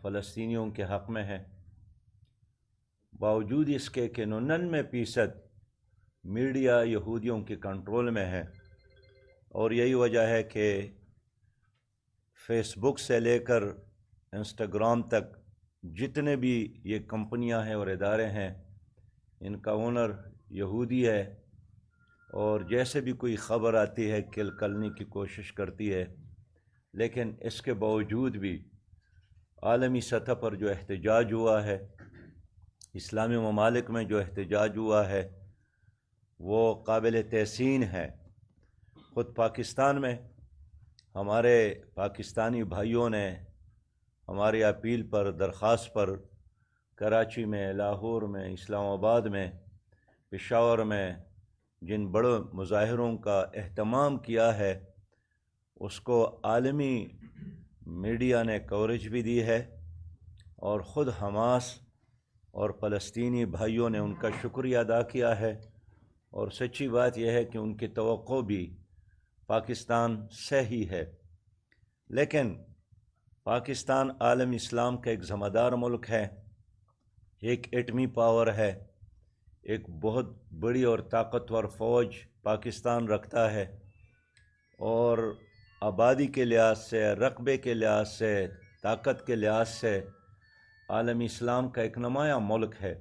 فلسطینیوں کے حق میں ہے، باوجود اس کے کہ 99% میڈیا یہودیوں کے کنٹرول میں ہے، اور یہی وجہ ہے کہ فیس بک سے لے کر انسٹاگرام تک جتنے بھی یہ کمپنیاں ہیں اور ادارے ہیں، ان کا اونر یہودی ہے، اور جیسے بھی کوئی خبر آتی ہے کل کرنے کی کوشش کرتی ہے۔ لیکن اس کے باوجود بھی عالمی سطح پر جو احتجاج ہوا ہے، اسلامی ممالک میں جو احتجاج ہوا ہے، وہ قابل تحسین ہے۔ خود پاکستان میں ہمارے پاکستانی بھائیوں نے ہماری اپیل پر، درخواست پر، کراچی میں، لاہور میں، اسلام آباد میں، پشاور میں جن بڑے مظاہروں کا اہتمام کیا ہے، اس کو عالمی میڈیا نے کوریج بھی دی ہے، اور خود حماس اور فلسطینی بھائیوں نے ان کا شکریہ ادا کیا ہے۔ اور سچی بات یہ ہے کہ ان کی توقع بھی پاکستان سے ہی ہے، لیکن پاکستان عالم اسلام کا ایک ذمہ دار ملک ہے، ایک ایٹمی پاور ہے، ایک بہت بڑی اور طاقتور فوج پاکستان رکھتا ہے، اور آبادی کے لحاظ سے، رقبے کے لحاظ سے، طاقت کے لحاظ سے عالم اسلام کا ایک نمایاں ملک ہے۔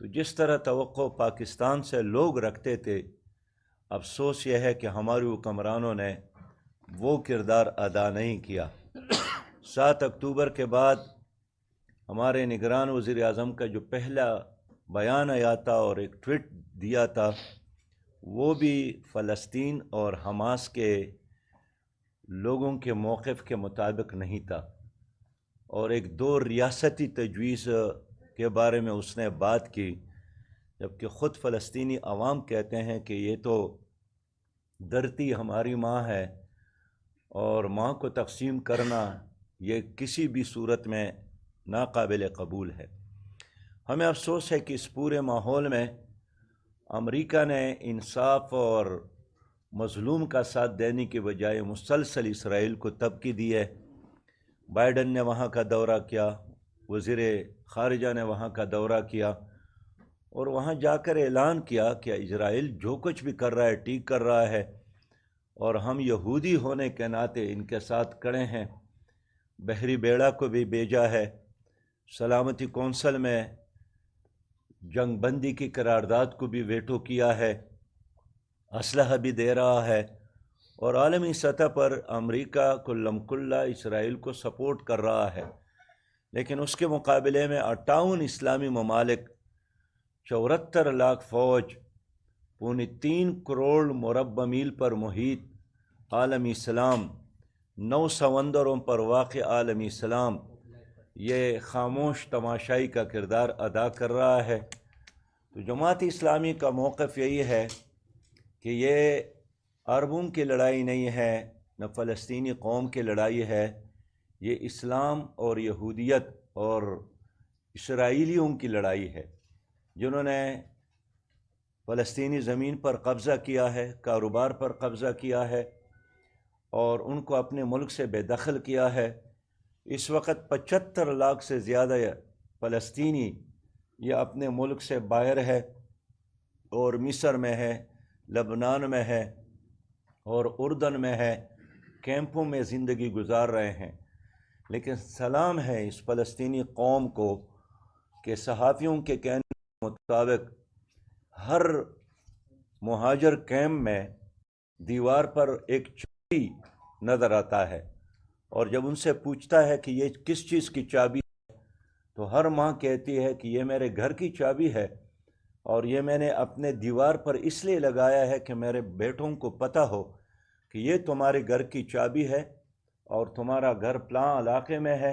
تو جس طرح توقع پاکستان سے لوگ رکھتے تھے، افسوس یہ ہے کہ ہمارے حکمرانوں نے وہ کردار ادا نہیں کیا۔ 7 اکتوبر کے بعد ہمارے نگران وزیر اعظم کا جو پہلا بیان آیا تھا اور ایک ٹویٹ دیا تھا، وہ بھی فلسطین اور حماس کے لوگوں کے موقف کے مطابق نہیں تھا، اور ایک 2 ریاستی تجویز کے بارے میں اس نے بات کی، جبکہ خود فلسطینی عوام کہتے ہیں کہ یہ تو دھرتی ہماری ماں ہے، اور ماں کو تقسیم کرنا یہ کسی بھی صورت میں ناقابل قبول ہے۔ ہمیں افسوس ہے کہ اس پورے ماحول میں امریکہ نے انصاف اور مظلوم کا ساتھ دینے کے بجائے مسلسل اسرائیل کو تبکی دی ہے۔ بائیڈن نے وہاں کا دورہ کیا، وزیر خارجہ نے وہاں کا دورہ کیا، اور وہاں جا کر اعلان کیا کہ اسرائیل جو کچھ بھی کر رہا ہے ٹھیک کر رہا ہے، اور ہم یہودی ہونے کے ناطے ان کے ساتھ کھڑے ہیں۔ بحری بیڑا کو بھی بھیجا ہے، سلامتی کونسل میں جنگ بندی کی قرارداد کو بھی ویٹو کیا ہے، اسلحہ بھی دے رہا ہے، اور عالمی سطح پر امریکہ کلم کلا اسرائیل کو سپورٹ کر رہا ہے۔ لیکن اس کے مقابلے میں 58 اسلامی ممالک، 74 لاکھ فوج، 3.25 کروڑ مربع میل پر محیط عالم اسلام، 9 سمندروں پر واقع عالم اسلام، یہ خاموش تماشائی کا کردار ادا کر رہا ہے۔ تو جماعت اسلامی کا موقف یہی ہے کہ یہ عربوں کی لڑائی نہیں ہے، نہ فلسطینی قوم کی لڑائی ہے، یہ اسلام اور یہودیت اور اسرائیلیوں کی لڑائی ہے، جنہوں نے فلسطینی زمین پر قبضہ کیا ہے، کاروبار پر قبضہ کیا ہے، اور ان کو اپنے ملک سے بے دخل کیا ہے۔ اس وقت 75 لاکھ سے زیادہ فلسطینی یہ اپنے ملک سے باہر ہے، اور مصر میں ہے، لبنان میں ہے، اور اردن میں ہے، کیمپوں میں زندگی گزار رہے ہیں۔ لیکن سلام ہے اس فلسطینی قوم کو کہ صحافیوں کے کہنے کے مطابق ہر مہاجر کیمپ میں دیوار پر ایک چابی نظر آتا ہے، اور جب ان سے پوچھتا ہے کہ یہ کس چیز کی چابی ہے، تو ہر ماں کہتی ہے کہ یہ میرے گھر کی چابی ہے، اور یہ میں نے اپنے دیوار پر اس لیے لگایا ہے کہ میرے بیٹوں کو پتہ ہو کہ یہ تمہارے گھر کی چابی ہے، اور تمہارا گھر فلاں علاقے میں ہے،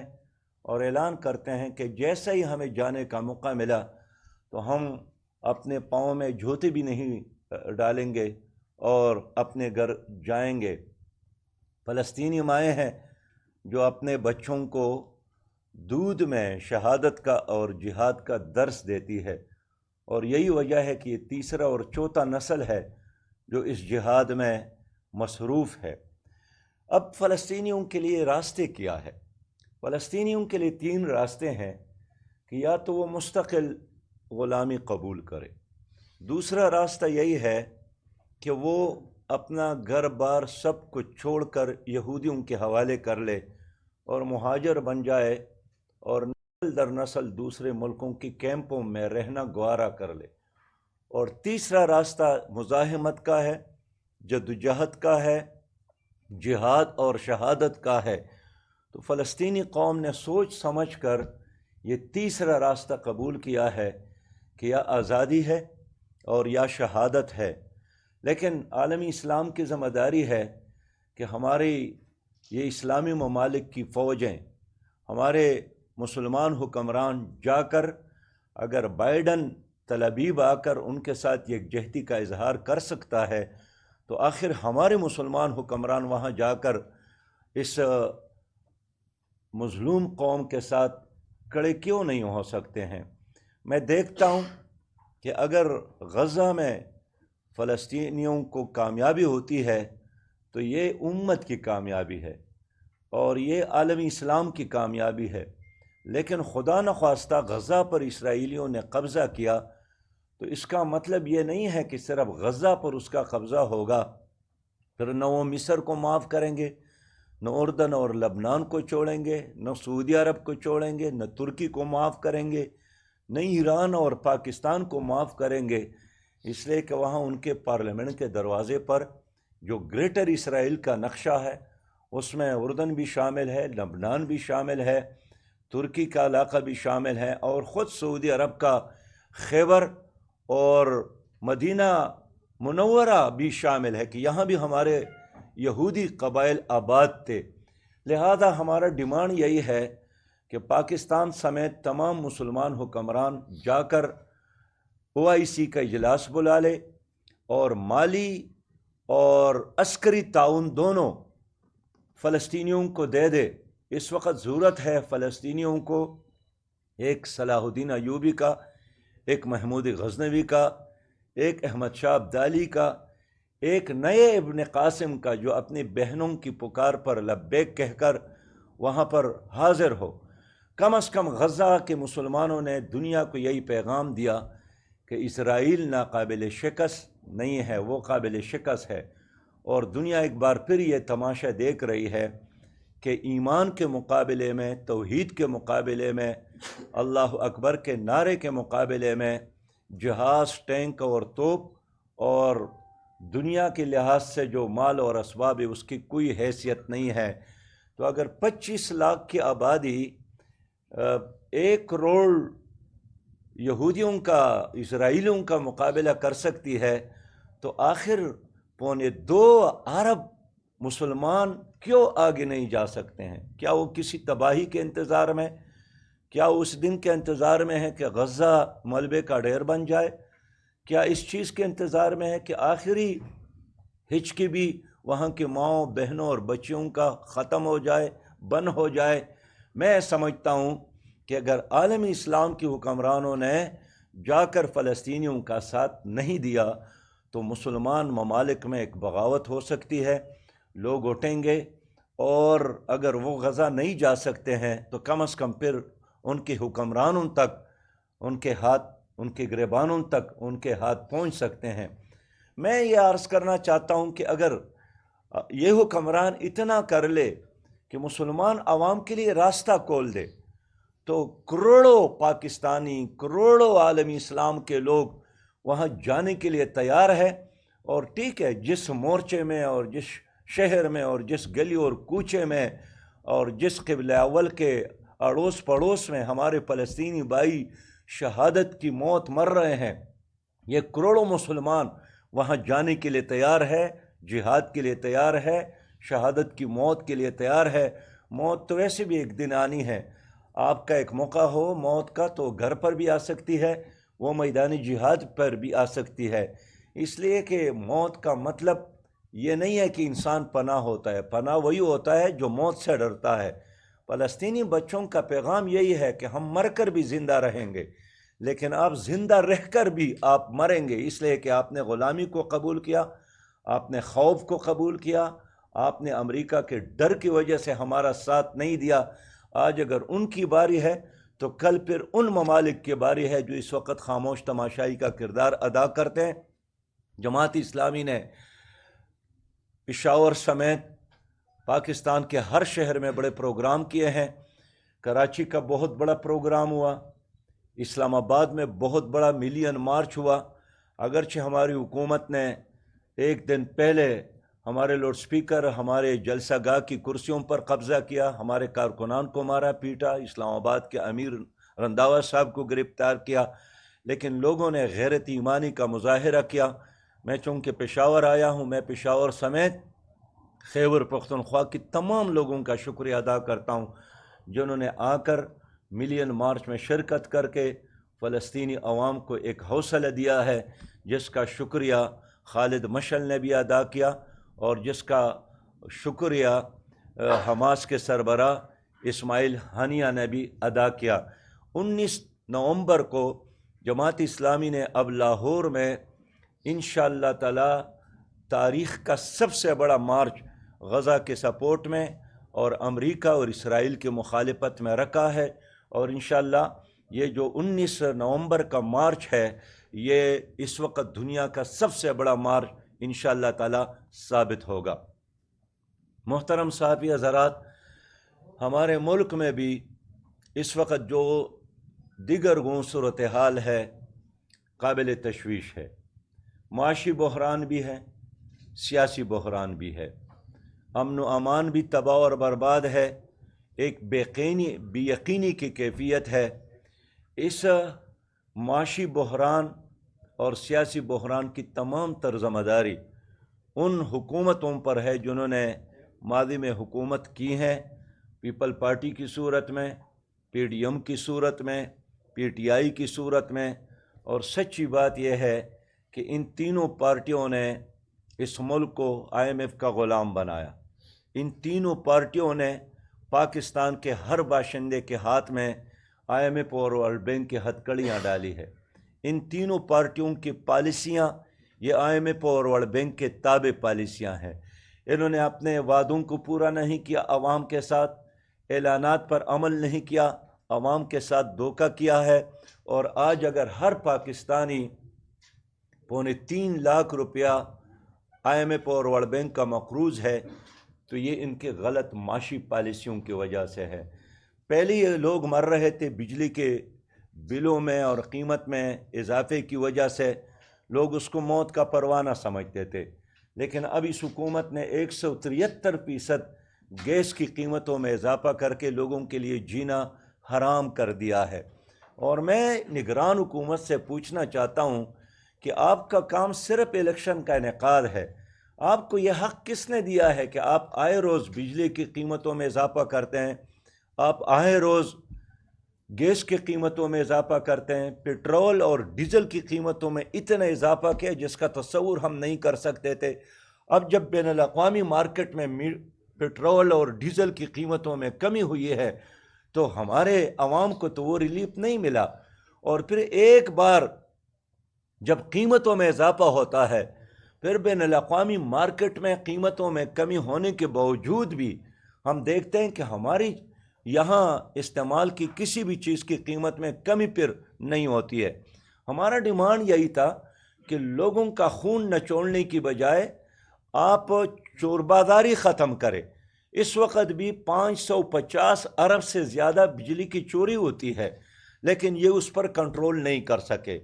اور اعلان کرتے ہیں کہ جیسے ہی ہمیں جانے کا موقع ملا تو ہم اپنے پاؤں میں جوتے بھی نہیں ڈالیں گے اور اپنے گھر جائیں گے۔ فلسطینی مائیں ہیں جو اپنے بچوں کو دودھ میں شہادت کا اور جہاد کا درس دیتی ہے، اور یہی وجہ ہے کہ یہ تیسرا اور چوتھا نسل ہے جو اس جہاد میں مصروف ہے۔ اب فلسطینیوں کے لیے راستے کیا ہے؟ فلسطینیوں کے لیے 3 راستے ہیں کہ یا تو وہ مستقل غلامی قبول کرے، دوسرا راستہ یہی ہے کہ وہ اپنا گھر بار سب کچھ چھوڑ کر یہودیوں کے حوالے کر لے اور مہاجر بن جائے اور نسل در نسل دوسرے ملکوں کی کیمپوں میں رہنا گوارا کر لے، اور تیسرا راستہ مزاحمت کا ہے، جدوجہد کا ہے، جہاد اور شہادت کا ہے۔ تو فلسطینی قوم نے سوچ سمجھ کر یہ تیسرا راستہ قبول کیا ہے کہ یا آزادی ہے اور یا شہادت ہے۔ لیکن عالمی اسلام کی ذمہ داری ہے کہ ہماری یہ اسلامی ممالک کی فوجیں، ہمارے مسلمان حکمران جا کر اگر بائیڈن تل ابیب آ کر ان کے ساتھ یکجہتی کا اظہار کر سکتا ہے تو آخر ہمارے مسلمان حکمران وہاں جا کر اس مظلوم قوم کے ساتھ کھڑے کیوں نہیں ہو سکتے ہیں؟ میں دیکھتا ہوں کہ اگر غزہ میں فلسطینیوں کو کامیابی ہوتی ہے تو یہ امت کی کامیابی ہے اور یہ عالمی اسلام کی کامیابی ہے، لیکن خدا نخواستہ غزہ پر اسرائیلیوں نے قبضہ کیا تو اس کا مطلب یہ نہیں ہے کہ صرف غزہ پر اس کا قبضہ ہوگا، پھر نہ وہ مصر کو معاف کریں گے، نہ اردن اور لبنان کو چھوڑیں گے، نہ سعودی عرب کو چھوڑیں گے، نہ ترکی کو معاف کریں گے، نہ ایران اور پاکستان کو معاف کریں گے، اس لیے کہ وہاں ان کے پارلیمنٹ کے دروازے پر جو گریٹر اسرائیل کا نقشہ ہے اس میں اردن بھی شامل ہے، لبنان بھی شامل ہے، ترکی کا علاقہ بھی شامل ہے اور خود سعودی عرب کا خیبر اور مدینہ منورہ بھی شامل ہے کہ یہاں بھی ہمارے یہودی قبائل آباد تھے۔ لہذا ہمارا ڈیمانڈ یہی ہے کہ پاکستان سمیت تمام مسلمان حکمران جا کر OIC کا اجلاس بلا لے اور مالی اور عسکری تعاون دونوں فلسطینیوں کو دے دے۔ اس وقت ضرورت ہے فلسطینیوں کو ایک صلاح الدین ایوبی کا، ایک محمود غزنوی کا، ایک احمد شاہ ابدالی کا، ایک نئے ابن قاسم کا جو اپنی بہنوں کی پکار پر لبیک کہہ کر وہاں پر حاضر ہو۔ کم از کم غزہ کے مسلمانوں نے دنیا کو یہی پیغام دیا کہ اسرائیل ناقابل شکست نہیں ہے، وہ قابل شکست ہے، اور دنیا ایک بار پھر یہ تماشا دیکھ رہی ہے کہ ایمان کے مقابلے میں، توحید کے مقابلے میں، اللہ اکبر کے نعرے کے مقابلے میں جہاز، ٹینک اور توپ اور دنیا کے لحاظ سے جو مال اور اسباب ہے اس کی کوئی حیثیت نہیں ہے۔ تو اگر 25 لاکھ کی آبادی 1 کروڑ یہودیوں کا، اسرائیلیوں کا مقابلہ کر سکتی ہے تو آخر 2.25 ارب مسلمان کیوں آگے نہیں جا سکتے ہیں؟ کیا وہ کسی تباہی کے انتظار میں، کیا اس دن کے انتظار میں ہے کہ غزہ ملبے کا ڈھیر بن جائے؟ کیا اس چیز کے انتظار میں ہے کہ آخری ہچکی بھی وہاں کے ماؤں، بہنوں اور بچیوں کا ختم ہو جائے، بند ہو جائے؟ میں سمجھتا ہوں کہ اگر عالمی اسلام کی حکمرانوں نے جا کر فلسطینیوں کا ساتھ نہیں دیا تو مسلمان ممالک میں ایک بغاوت ہو سکتی ہے، لوگ اٹھیں گے، اور اگر وہ غزہ نہیں جا سکتے ہیں تو کم از کم پھر ان کے حکمرانوں تک، ان کے ہاتھ، ان کے گریبانوں تک ان کے ہاتھ پہنچ سکتے ہیں۔ میں یہ عرض کرنا چاہتا ہوں کہ اگر یہ حکمران اتنا کر لے کہ مسلمان عوام کے لیے راستہ کھول دے تو کروڑوں پاکستانی، کروڑوں عالمی اسلام کے لوگ وہاں جانے کے لیے تیار ہے، اور ٹھیک ہے جس مورچے میں اور جس شہر میں اور جس گلی اور کوچے میں اور جس قبلہ اول کے اڑوس پڑوس میں ہمارے فلسطینی بھائی شہادت کی موت مر رہے ہیں، یہ کروڑوں مسلمان وہاں جانے کے لیے تیار ہے، جہاد کے لیے تیار ہے، شہادت کی موت کے لیے تیار ہے۔ موت تو ویسے بھی ایک دن آنی ہے، آپ کا ایک موقع ہو موت کا تو گھر پر بھی آ سکتی ہے، وہ میدانی جہاد پر بھی آ سکتی ہے۔ اس لیے کہ موت کا مطلب یہ نہیں ہے کہ انسان پناہ ہوتا ہے، پناہ وہی ہوتا ہے جو موت سے ڈرتا ہے۔ فلسطینی بچوں کا پیغام یہی ہے کہ ہم مر کر بھی زندہ رہیں گے، لیکن آپ زندہ رہ کر بھی آپ مریں گے، اس لیے کہ آپ نے غلامی کو قبول کیا، آپ نے خوف کو قبول کیا، آپ نے امریکہ کے ڈر کی وجہ سے ہمارا ساتھ نہیں دیا، آج اگر ان کی باری ہے تو کل پھر ان ممالک کی باری ہے جو اس وقت خاموش تماشائی کا کردار ادا کرتے ہیں۔ جماعت اسلامی نے پشاور سمیت پاکستان کے ہر شہر میں بڑے پروگرام کیے ہیں۔ کراچی کا بہت بڑا پروگرام ہوا، اسلام آباد میں بہت بڑا ملین مارچ ہوا۔ اگرچہ ہماری حکومت نے ایک دن پہلے ہمارے لاؤڈ سپیکر، ہمارے جلسہ گاہ کی کرسیوں پر قبضہ کیا، ہمارے کارکنان کو مارا پیٹا، اسلام آباد کے امیر رنداوا صاحب کو گرفتار کیا، لیکن لوگوں نے غیرت ایمانی کا مظاہرہ کیا۔ میں چونکہ پشاور آیا ہوں، میں پشاور سمیت خیبر پختونخوا کی تمام لوگوں کا شکریہ ادا کرتا ہوں جنہوں نے آ کر ملین مارچ میں شرکت کر کے فلسطینی عوام کو ایک حوصلہ دیا ہے، جس کا شکریہ خالد مشعل نے بھی ادا کیا اور جس کا شکریہ حماس کے سربراہ اسماعیل ہانیہ نے بھی ادا کیا۔ 19 نومبر کو جماعت اسلامی نے اب لاہور میں انشاءاللہ تعالی تاریخ کا سب سے بڑا مارچ غزہ کے سپورٹ میں اور امریکہ اور اسرائیل کی مخالفت میں رکھا ہے، اور انشاءاللہ یہ جو 19 نومبر کا مارچ ہے یہ اس وقت دنیا کا سب سے بڑا مارچ انشاءاللہ تعالی ثابت ہوگا۔ محترم صحافی حضرات، ہمارے ملک میں بھی اس وقت جو دیگر گوں صورتحال ہے قابل تشویش ہے۔ معاشی بحران بھی ہے، سیاسی بحران بھی ہے، امن و امان بھی تباہ اور برباد ہے، ایک بے یقینی کی کیفیت ہے۔ اس معاشی بحران اور سیاسی بحران کی تمام تر ذمہ داری ان حکومتوں پر ہے جنہوں نے ماضی میں حکومت کی ہے، پیپل پارٹی کی صورت میں، پی ڈی ایم کی صورت میں، پی ٹی آئی کی صورت میں، اور سچی بات یہ ہے کہ ان تینوں پارٹیوں نے اس ملک کو آئی ایم ایف کا غلام بنایا۔ ان تینوں پارٹیوں نے پاکستان کے ہر باشندے کے ہاتھ میں آئی ایم ایف اور ورلڈ بینک کی ہتھکڑیاں ڈالی ہے۔ ان تینوں پارٹیوں کی پالیسیاں یہ آئی ایم ایف اور ورلڈ بینک کے تابع پالیسیاں ہیں۔ انہوں نے اپنے وعدوں کو پورا نہیں کیا، عوام کے ساتھ اعلانات پر عمل نہیں کیا، عوام کے ساتھ دھوکہ کیا ہے، اور آج اگر ہر پاکستانی 3.25 لاکھ روپیہ آئی ایم ایف اور ورلڈ بینک کا مقروض ہے تو یہ ان کے غلط معاشی پالیسیوں کی وجہ سے ہے۔ پہلے یہ لوگ مر رہے تھے بجلی کے بلوں میں اور قیمت میں اضافے کی وجہ سے، لوگ اس کو موت کا پروانہ سمجھتے تھے، لیکن اب اس حکومت نے 173% گیس کی قیمتوں میں اضافہ کر کے لوگوں کے لیے جینا حرام کر دیا ہے۔ اور میں نگران حکومت سے پوچھنا چاہتا ہوں کہ آپ کا کام صرف الیکشن کا انعقاد ہے، آپ کو یہ حق کس نے دیا ہے کہ آپ آئے روز بجلی کی قیمتوں میں اضافہ کرتے ہیں، آپ آئے روز گیس کی قیمتوں میں اضافہ کرتے ہیں، پیٹرول اور ڈیزل کی قیمتوں میں اتنا اضافہ کیا جس کا تصور ہم نہیں کر سکتے تھے۔ اب جب بین الاقوامی مارکیٹ میں پیٹرول اور ڈیزل کی قیمتوں میں کمی ہوئی ہے تو ہمارے عوام کو تو وہ ریلیف نہیں ملا، اور پھر ایک بار جب قیمتوں میں اضافہ ہوتا ہے پھر بین الاقوامی مارکیٹ میں قیمتوں میں کمی ہونے کے باوجود بھی ہم دیکھتے ہیں کہ ہماری یہاں استعمال کی کسی بھی چیز کی قیمت میں کمی پھر نہیں ہوتی ہے۔ ہمارا ڈیمانڈ یہی تھا کہ لوگوں کا خون نچوڑنے کی بجائے آپ چور بازاری ختم کریں۔ اس وقت بھی 550 ارب سے زیادہ بجلی کی چوری ہوتی ہے، لیکن یہ اس پر کنٹرول نہیں کر سکے۔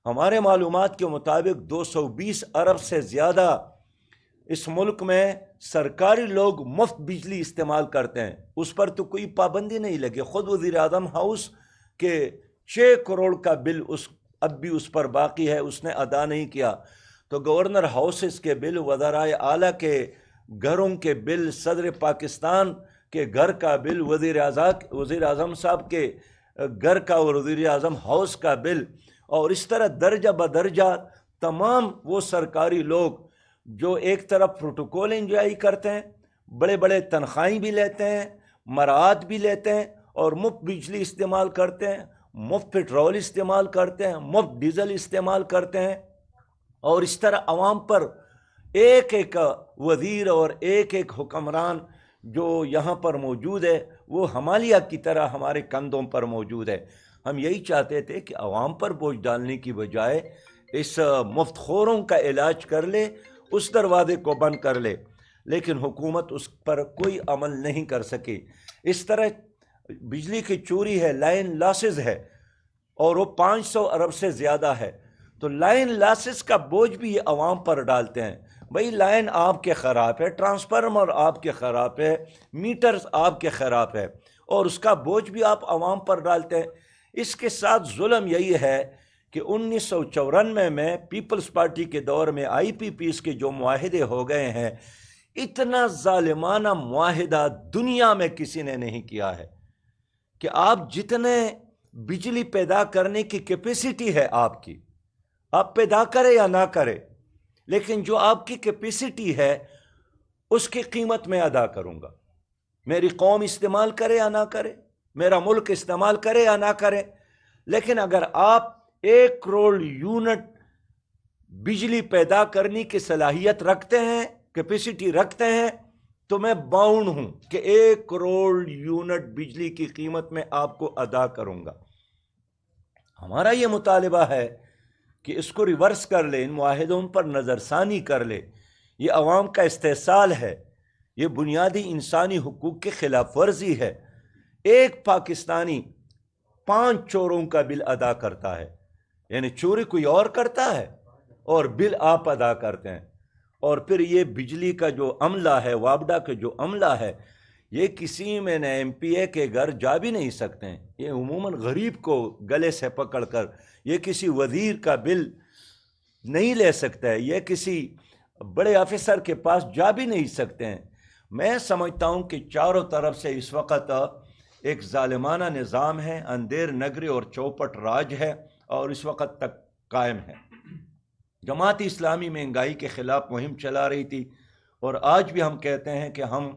ہمارے معلومات کے مطابق 220 ارب سے زیادہ اس ملک میں سرکاری لوگ مفت بجلی استعمال کرتے ہیں، اس پر تو کوئی پابندی نہیں لگی۔ خود وزیر اعظم ہاؤس کے 6 کروڑ کا بل اب بھی اس پر باقی ہے، اس نے ادا نہیں کیا۔ تو گورنر ہاؤسز کے بل، وزرائے اعلیٰ کے گھروں کے بل، صدر پاکستان کے گھر کا بل، وزیر اعظم صاحب کے گھر کا اور وزیر اعظم ہاؤس کا بل، اور اس طرح درجہ بدرجہ تمام وہ سرکاری لوگ جو ایک طرف پروٹوکول انجوائے کرتے ہیں، بڑے بڑے تنخواہیں بھی لیتے ہیں، مراعات بھی لیتے ہیں، اور مفت بجلی استعمال کرتے ہیں، مفت پیٹرول استعمال کرتے ہیں، مفت ڈیزل استعمال کرتے ہیں، اور اس طرح عوام پر ایک ایک وزیر اور ایک ایک حکمران جو یہاں پر موجود ہے وہ ہمالیہ کی طرح ہمارے کندھوں پر موجود ہے۔ ہم یہی چاہتے تھے کہ عوام پر بوجھ ڈالنے کی بجائے اس مفت خوروں کا علاج کر لے، اس دروازے کو بند کر لے، لیکن حکومت اس پر کوئی عمل نہیں کر سکی۔ اس طرح بجلی کی چوری ہے، لائن لاسز ہے، اور وہ 500 ارب سے زیادہ ہے، تو لائن لاسز کا بوجھ بھی یہ عوام پر ڈالتے ہیں۔ بھئی لائن آپ کے خراب ہے، ٹرانسفارمر آپ کے خراب ہے، میٹرز آپ کے خراب ہے، اور اس کا بوجھ بھی آپ عوام پر ڈالتے ہیں۔ اس کے ساتھ ظلم یہی ہے کہ 1994 میں پیپلز پارٹی کے دور میں آئی پی پیز کے جو معاہدے ہو گئے ہیں، اتنا ظالمانہ معاہدہ دنیا میں کسی نے نہیں کیا ہے کہ آپ جتنے بجلی پیدا کرنے کی کیپیسٹی ہے آپ کی، آپ پیدا کرے یا نہ کرے، لیکن جو آپ کی کیپیسٹی ہے اس کی قیمت میں ادا کروں گا، میری قوم استعمال کرے یا نہ کرے، میرا ملک استعمال کرے یا نہ کرے۔ لیکن اگر آپ 1 کروڑ یونٹ بجلی پیدا کرنے کی صلاحیت رکھتے ہیں، کیپیسٹی رکھتے ہیں، تو میں باؤنڈ ہوں کہ 1 کروڑ یونٹ بجلی کی قیمت میں آپ کو ادا کروں گا۔ ہمارا یہ مطالبہ ہے کہ اس کو ریورس کر لے، ان معاہدوں پر نظر ثانی کر لے۔ یہ عوام کا استحصال ہے، یہ بنیادی انسانی حقوق کی خلاف ورزی ہے۔ ایک پاکستانی 5 چوروں کا بل ادا کرتا ہے، یعنی چوری کوئی اور کرتا ہے اور بل آپ ادا کرتے ہیں۔ اور پھر یہ بجلی کا جو عملہ ہے، وابڈا کا جو عملہ ہے، یہ کسی میں نے ایم پی اے کے گھر جا بھی نہیں سکتے ہیں، یہ عموماً غریب کو گلے سے پکڑ کر، یہ کسی وزیر کا بل نہیں لے سکتا ہے، یہ کسی بڑے آفیسر کے پاس جا بھی نہیں سکتے ہیں۔ میں سمجھتا ہوں کہ چاروں طرف سے اس وقت ایک ظالمانہ نظام ہے، اندھیر نگری اور چوپٹ راج ہے، اور اس وقت تک قائم ہے۔ جماعت اسلامی مہنگائی کے خلاف مہم چلا رہی تھی، اور آج بھی ہم کہتے ہیں کہ ہم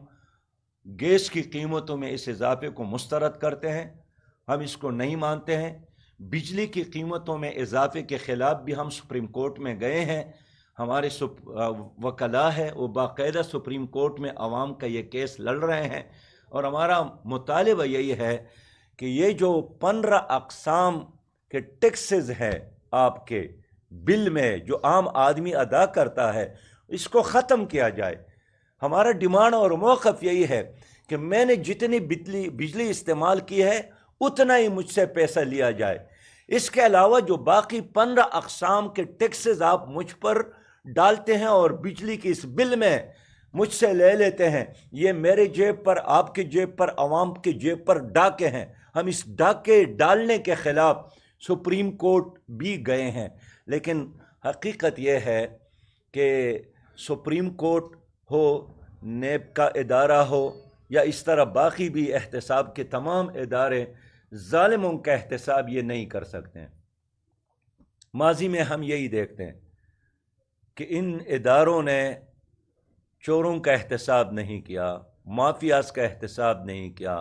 گیس کی قیمتوں میں اس اضافے کو مسترد کرتے ہیں، ہم اس کو نہیں مانتے ہیں۔ بجلی کی قیمتوں میں اضافے کے خلاف بھی ہم سپریم کورٹ میں گئے ہیں، ہمارے وکلاء ہے وہ باقاعدہ سپریم کورٹ میں عوام کا یہ کیس لڑ رہے ہیں، اور ہمارا مطالبہ یہی ہے کہ یہ جو 15 اقسام کے ٹیکسز ہے آپ کے بل میں جو عام آدمی ادا کرتا ہے، اس کو ختم کیا جائے۔ ہمارا ڈیمانڈ اور موقف یہی ہے کہ میں نے جتنی بجلی استعمال کی ہے اتنا ہی مجھ سے پیسہ لیا جائے۔ اس کے علاوہ جو باقی 15 اقسام کے ٹیکسز آپ مجھ پر ڈالتے ہیں اور بجلی کی اس بل میں مجھ سے لے لیتے ہیں، یہ میرے جیب پر، آپ کی جیب پر، عوام کی جیب پر ڈاکے ہیں۔ ہم اس ڈاکے ڈالنے کے خلاف سپریم کورٹ بھی گئے ہیں، لیکن حقیقت یہ ہے کہ سپریم کورٹ ہو، نیب کا ادارہ ہو، یا اس طرح باقی بھی احتساب کے تمام ادارے ظالموں کا احتساب یہ نہیں کر سکتے ہیں۔ ماضی میں ہم یہی دیکھتے ہیں کہ ان اداروں نے چوروں کا احتساب نہیں کیا، مافیاز کا احتساب نہیں کیا،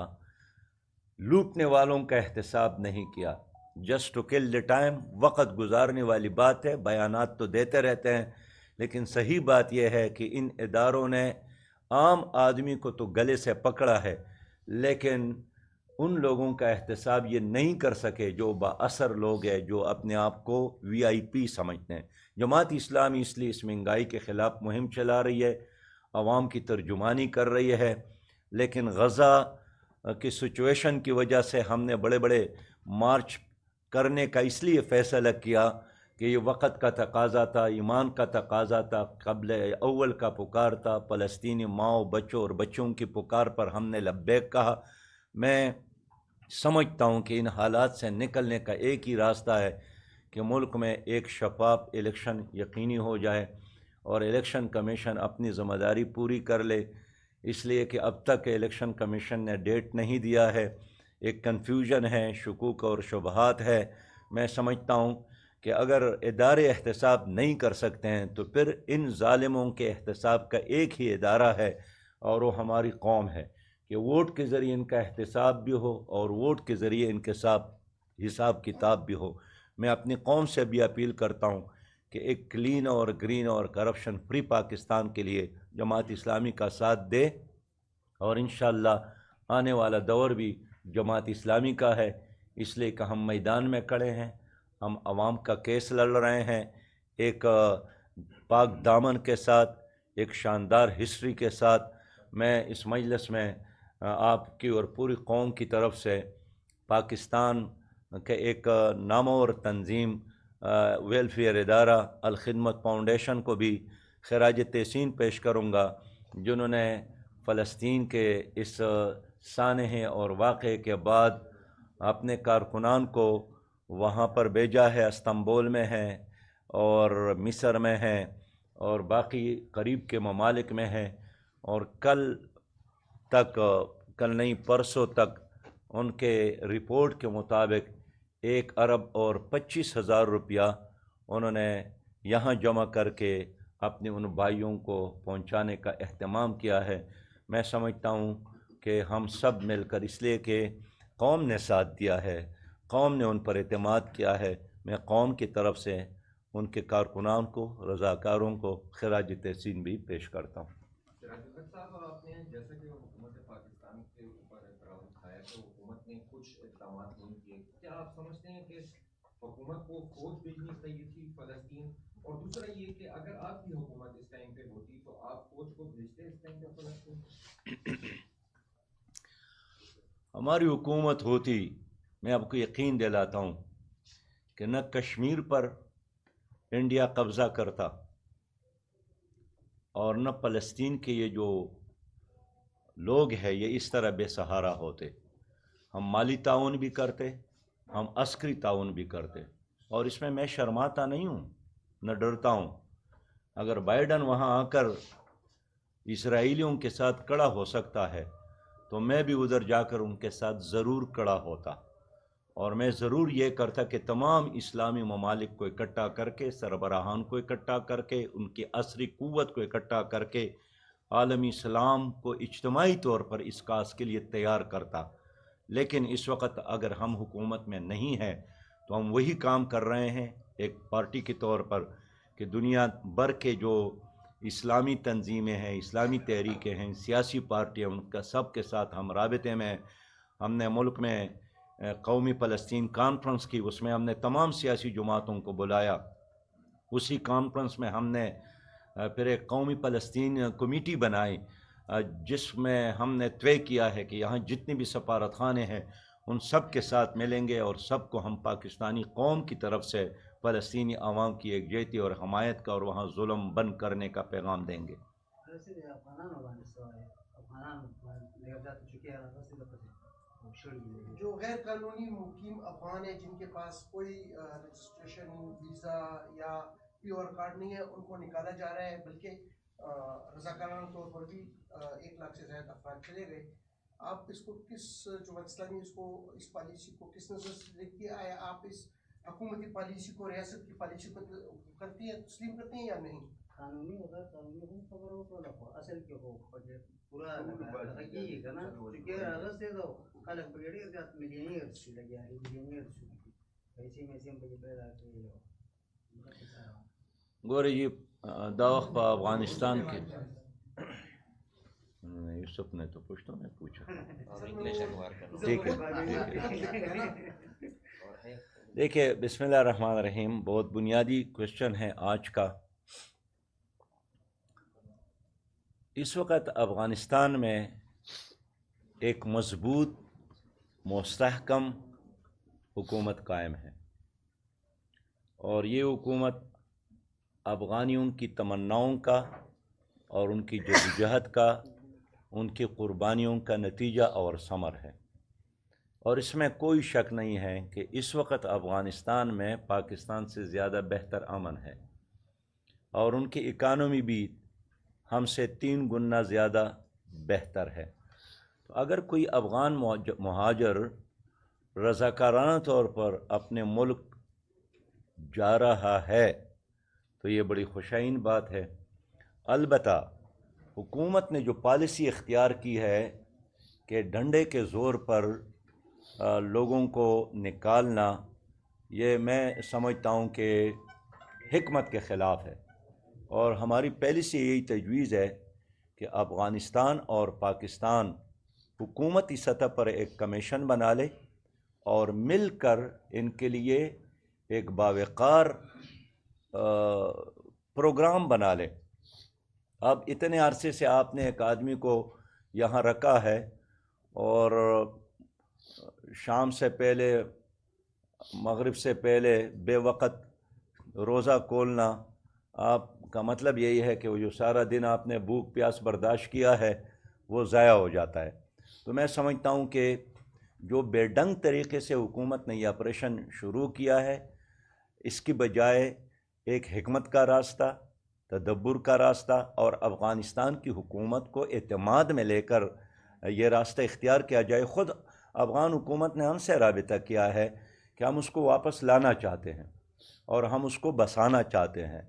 لوٹنے والوں کا احتساب نہیں کیا۔ Just to kill the time, وقت گزارنے والی بات ہے، بیانات تو دیتے رہتے ہیں، لیکن صحیح بات یہ ہے کہ ان اداروں نے عام آدمی کو تو گلے سے پکڑا ہے، لیکن ان لوگوں کا احتساب یہ نہیں کر سکے جو با اثر لوگ ہیں، جو اپنے آپ کو وی آئی پی سمجھتے ہیں۔ جماعت اسلامی اس لیے اس مہنگائی کے خلاف مہم چلا رہی ہے، عوام کی ترجمانی کر رہی ہے، لیکن غزہ کی سچویشن کی وجہ سے ہم نے بڑے بڑے مارچ کرنے کا اس لیے فیصلہ کیا کہ یہ وقت کا تقاضا تھا، ایمان کا تقاضا تھا، قبل اول کا پکار تھا، فلسطینی ماؤں، بچوں اور بچوں کی پکار پر ہم نے لبیک کہا۔ میں سمجھتا ہوں کہ ان حالات سے نکلنے کا ایک ہی راستہ ہے کہ ملک میں ایک شفاف الیکشن یقینی ہو جائے، اور الیکشن کمیشن اپنی ذمہ داری پوری کر لے، اس لیے کہ اب تک الیکشن کمیشن نے ڈیٹ نہیں دیا ہے، ایک کنفیوژن ہے، شکوک اور شبہات ہے۔ میں سمجھتا ہوں کہ اگر ادارے احتساب نہیں کر سکتے ہیں تو پھر ان ظالموں کے احتساب کا ایک ہی ادارہ ہے، اور وہ ہماری قوم ہے، کہ ووٹ کے ذریعے ان کا احتساب بھی ہو اور ووٹ کے ذریعے ان کے ساتھ حساب کتاب بھی ہو۔ میں اپنی قوم سے بھی اپیل کرتا ہوں کہ ایک کلین اور گرین اور کرپشن فری پاکستان کے لیے جماعت اسلامی کا ساتھ دے، اور انشاءاللہ آنے والا دور بھی جماعت اسلامی کا ہے، اس لیے کہ ہم میدان میں کھڑے ہیں، ہم عوام کا کیس لڑ رہے ہیں، ایک پاک دامن کے ساتھ، ایک شاندار ہسٹری کے ساتھ۔ میں اس مجلس میں آپ کی اور پوری قوم کی طرف سے پاکستان کے ایک نامور تنظیم ویلفیئر ادارہ الخدمت فاؤنڈیشن کو بھی خراج تحسین پیش کروں گا، جنہوں نے فلسطین کے اس سانحے اور واقعے کے بعد اپنے کارکنان کو وہاں پر بھیجا ہے، استنبول میں ہیں اور مصر میں ہیں اور باقی قریب کے ممالک میں ہیں، اور کل نہیں پرسوں تک ان کے رپورٹ کے مطابق 1,25,000 روپیہ انہوں نے یہاں جمع کر کے اپنے ان بھائیوں کو پہنچانے کا اہتمام کیا ہے۔ میں سمجھتا ہوں کہ ہم سب مل کر، اس لیے کہ قوم نے ساتھ دیا ہے، قوم نے ان پر اعتماد کیا ہے، میں قوم کی طرف سے ان کے کارکنان کو، رضاکاروں کو خراج تحسین بھی پیش کرتا ہوں۔ صاحب، آپ نے جیسا کہ حکومت پاکستان کے اوپر اعتراض اٹھایا کہ حکومت نے کچھ اقدامات نہیں کیے، کیا آپ سمجھتے ہیں کہ حکومت کو فوج بھیجنی چاہیے تھی فلسطین؟ اور دوسرا یہ کہ اگر آپ کی حکومت اس ٹائم پہ ہوتی تو آپ فوج کو بھیجتے اس ٹائم پہ فلسطین؟ ہماری حکومت ہوتی، میں آپ کو یقین دلاتا ہوں کہ نہ کشمیر پر انڈیا قبضہ کرتا اور نہ فلسطین کے یہ جو لوگ ہیں یہ اس طرح بے سہارا ہوتے۔ ہم مالی تعاون بھی کرتے، ہم عسکری تعاون بھی کرتے، اور اس میں شرماتا نہیں ہوں، نہ ڈرتا ہوں۔ اگر بائیڈن وہاں آ کر اسرائیلیوں کے ساتھ کھڑا ہو سکتا ہے تو میں بھی ادھر جا کر ان کے ساتھ ضرور کھڑا ہوتا، اور میں ضرور یہ کرتا کہ تمام اسلامی ممالک کو اکٹھا کر کے، سربراہان کو اکٹھا کر کے، ان کی عسکری قوت کو اکٹھا کر کے عالمی اسلام کو اجتماعی طور پر اس کاس کے لیے تیار کرتا۔ لیکن اس وقت اگر ہم حکومت میں نہیں ہیں تو ہم وہی کام کر رہے ہیں ایک پارٹی کے طور پر کہ دنیا بھر کے جو اسلامی تنظیمیں ہیں، اسلامی تحریکیں ہیں، سیاسی پارٹیاں، ان کا سب کے ساتھ ہم رابطے میں۔ ہم نے ملک میں قومی فلسطین کانفرنس کی، اس میں ہم نے تمام سیاسی جماعتوں کو بلایا۔ اسی کانفرنس میں ہم نے پھر ایک قومی فلسطین کمیٹی بنائی، جس میں ہم نے طے کیا ہے کہ یہاں جتنی بھی سفارت خانے ہیں ان سب کے ساتھ ملیں گے اور سب کو ہم پاکستانی قوم کی طرف سے فلسطینی عوام کی یکجہتی اور حمایت کا اور وہاں ظلم بند کرنے کا پیغام دیں گے۔ جو غیر قانونی مقیم افغان ہیں جن کے پاس کوئی رجسٹریشن، ویزا یا پی آر کارڈ نہیں ہے، ان کو نکالا جا رہا ہے، بلکہ رضاکارانہ طور پر بھی 1 لاکھ سے زیادہ افراد چلے گئے۔ آپ اس کو کس جماعت اسلامی اس پالیسی کو کس نظر سے دیکھتی ہے؟ آیا آپ اس حکومتی پالیسی کو، ریاست کی پالیسی کو کرتی ہیں، تسلیم کرتی ہیں یا نہیں؟ قانونی وغیر قانونی ہوں خبر ہو تو اصل کے ہو پورا حقیقی ہے نا، چونکہ اگر سے تو خلق بگڑی زیادہ ملینئر سے لگے ہیں، ملینئر سے پیسے میں سے ہم بجے پیدا کیے ہو گورے یہ داغ پا افغانستان کے یوسف نے تو پوچھتا میں پوچھا، ٹھیک ہے۔ دیکھیے، بسم اللہ الرحمن الرحیم، بہت بنیادی کوشچن ہے آج کا۔ اس وقت افغانستان میں ایک مضبوط مستحکم حکومت قائم ہے، اور یہ حکومت افغانیوں کی تمناؤں کا اور ان کی جدوجہد کا، ان کی قربانیوں کا نتیجہ اور ثمر ہے، اور اس میں کوئی شک نہیں ہے کہ اس وقت افغانستان میں پاکستان سے زیادہ بہتر امن ہے، اور ان کی اکانومی بھی ہم سے 3 گنا زیادہ بہتر ہے۔ تو اگر کوئی افغان مہاجر رضاکارانہ طور پر اپنے ملک جا رہا ہے تو یہ بڑی خوشائن بات ہے۔ البتہ حکومت نے جو پالیسی اختیار کی ہے کہ ڈنڈے کے زور پر لوگوں کو نکالنا، یہ میں سمجھتا ہوں کہ حکمت کے خلاف ہے، اور ہماری پہلی سے یہی تجویز ہے کہ افغانستان اور پاکستان حکومتی سطح پر ایک کمیشن بنا لے اور مل کر ان کے لیے ایک باوقار پروگرام بنا لے. اب اتنے عرصے سے آپ نے ایک آدمی کو یہاں رکھا ہے اور شام سے پہلے مغرب سے پہلے بے وقت روزہ کھولنا، آپ کا مطلب یہی ہے کہ وہ جو سارا دن آپ نے بھوک پیاس برداشت کیا ہے وہ ضائع ہو جاتا ہے. تو میں سمجھتا ہوں کہ جو بے ڈنگ طریقے سے حکومت نے یہ آپریشن شروع کیا ہے، اس کی بجائے ایک حکمت کا راستہ، تدبر کا راستہ اور افغانستان کی حکومت کو اعتماد میں لے کر یہ راستہ اختیار کیا جائے. خود افغان حکومت نے ہم سے رابطہ کیا ہے کہ ہم اس کو واپس لانا چاہتے ہیں اور ہم اس کو بسانا چاہتے ہیں.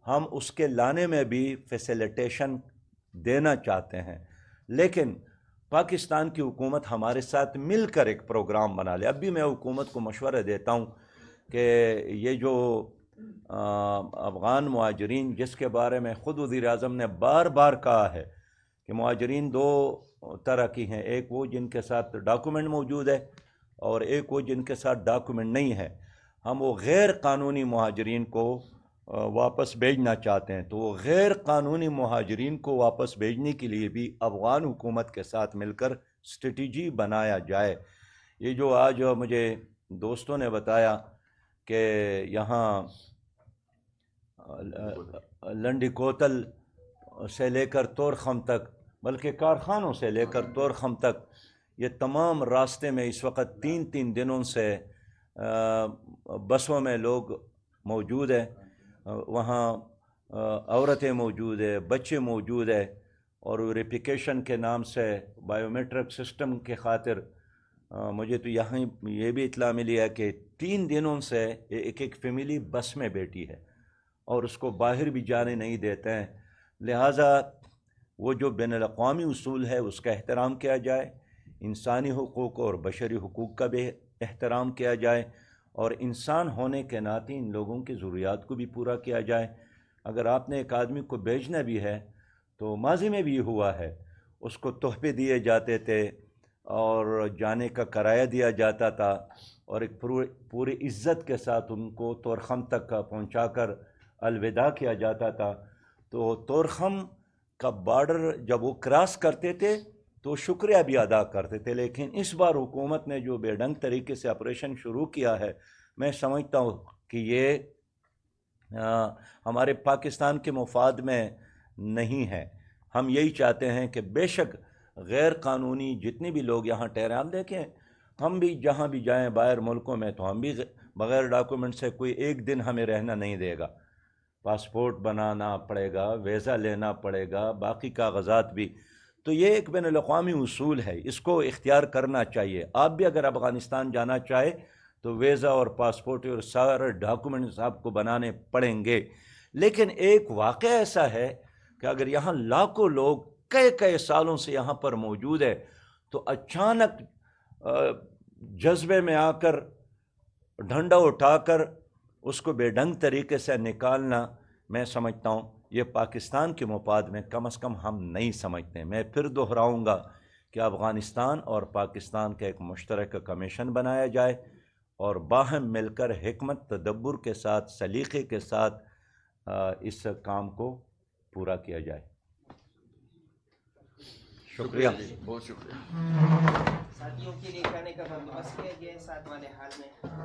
ہم اس کے لانے میں بھی فیسیلیٹیشن دینا چاہتے ہیں، لیکن پاکستان کی حکومت ہمارے ساتھ مل کر ایک پروگرام بنا لے. اب بھی میں حکومت کو مشورہ دیتا ہوں کہ یہ جو افغان مہاجرین، جس کے بارے میں خود وزیر اعظم نے بار بار کہا ہے کہ مہاجرین دو طرح کی ہیں، ایک وہ جن کے ساتھ ڈاکومنٹ موجود ہے اور ایک وہ جن کے ساتھ ڈاکومنٹ نہیں ہے. ہم وہ غیر قانونی مہاجرین کو واپس بھیجنا چاہتے ہیں. تو وہ غیر قانونی مہاجرین کو واپس بھیجنے کے لیے بھی افغان حکومت کے ساتھ مل کر اسٹریٹجی بنایا جائے. یہ جو آج مجھے دوستوں نے بتایا کہ یہاں لنڈی کوتل سے لے کر طورخم تک، بلکہ کارخانوں سے لے کر طورخم تک، یہ تمام راستے میں اس وقت 3 دنوں سے بسوں میں لوگ موجود ہیں. وہاں عورتیں موجود ہیں، بچے موجود ہیں، اور ویریفیکیشن کے نام سے بائیو میٹرک سسٹم کے خاطر مجھے تو یہاں یہ بھی اطلاع ملی ہے کہ 3 دنوں سے ایک فیملی بس میں بیٹھی ہے اور اس کو باہر بھی جانے نہیں دیتے ہیں. لہٰذا وہ جو بین الاقوامی اصول ہے اس کا احترام کیا جائے، انسانی حقوق اور بشری حقوق کا بھی احترام کیا جائے، اور انسان ہونے کے ناطے ان لوگوں کی ضروریات کو بھی پورا کیا جائے. اگر آپ نے ایک آدمی کو بھیجنا بھی ہے تو ماضی میں بھی ہوا ہے، اس کو تحفے دیے جاتے تھے اور جانے کا کرایہ دیا جاتا تھا اور ایک پوری عزت کے ساتھ ان کو طورخم تک پہنچا کر الوداع کیا جاتا تھا. تو طورخم کا بارڈر جب وہ کراس کرتے تھے تو شکریہ بھی ادا کرتے تھے. لیکن اس بار حکومت نے جو بے ڈنگ طریقے سے آپریشن شروع کیا ہے، میں سمجھتا ہوں کہ یہ ہمارے پاکستان کے مفاد میں نہیں ہے. ہم یہی چاہتے ہیں کہ بے شک غیر قانونی جتنے بھی لوگ یہاں ٹھہرے، آپ دیکھیں ہم بھی جہاں بھی جائیں باہر ملکوں میں تو ہم بھی بغیر ڈاکومنٹ سے کوئی ایک دن ہمیں رہنا نہیں دے گا. پاسپورٹ بنانا پڑے گا، ویزا لینا پڑے گا، باقی کاغذات بھی. تو یہ ایک بین الاقوامی اصول ہے، اس کو اختیار کرنا چاہیے. آپ بھی اگر افغانستان جانا چاہے تو ویزا اور پاسپورٹ اور سارے ڈاکومنٹس آپ کو بنانے پڑیں گے. لیکن ایک واقعہ ایسا ہے کہ اگر یہاں لاکھوں لوگ کئی سالوں سے یہاں پر موجود ہے تو اچانک جذبے میں آ کر ڈنڈا اٹھا کر اس کو بے ڈنگ طریقے سے نکالنا، میں سمجھتا ہوں یہ پاکستان کے مفاد میں کم از کم ہم نہیں سمجھتے. میں پھر دہراؤں گا کہ افغانستان اور پاکستان کا ایک مشترکہ کمیشن بنایا جائے اور باہم مل کر حکمت تدبر کے ساتھ، سلیقے کے ساتھ اس کام کو پورا کیا جائے. شکریہ، بہت شکریہ. ساتھیوں کے لیے کھانے کا بندوبست کیا گیا ہے 7 والے حال میں.